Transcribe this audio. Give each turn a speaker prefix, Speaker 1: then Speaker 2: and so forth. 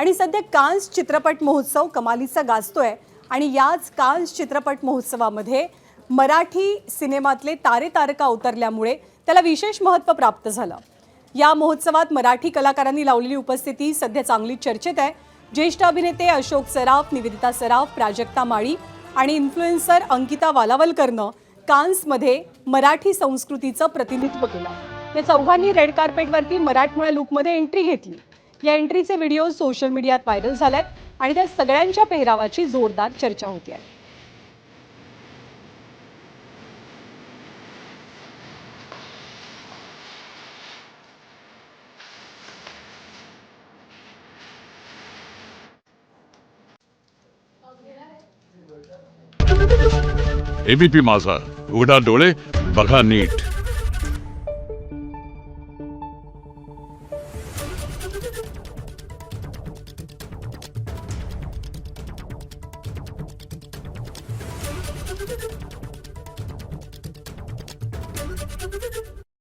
Speaker 1: आणि सध्या कान्स चित्रपट महोत्सव कमालीचा गाजतोय आणि याच कान्स चित्रपट महोत्सवामध्ये मराठी सिनेमातले तारे तारका उतरल्यामुळे त्याला विशेष महत्त्व प्राप्त झालं। या महोत्सवात मराठी कलाकारांनी लावलेली उपस्थिती सध्या चांगली चर्चेत आहे। ज्येष्ठ अभिनेते अशोक सराफ, निवेदिता सराफ, प्राजक्ता माळी आणि इन्फ्लुएन्सर अंकिता वालावलकरनं कान्समध्ये मराठी संस्कृतीचं प्रतिनिधित्व केलं। या चौघांनी रेड कार्पेटवरती मराठमोळ्या लुकमध्ये एंट्री घेतली। या एंट्रीचे व्हिडिओ सोशल मीडियात व्हायरल झालेत आणि त्या सगळ्यांच्या पेहरावाची जोरदार चर्चा होती आहे।
Speaker 2: एबीपी माझा, उघडा डोळे बघा नीट।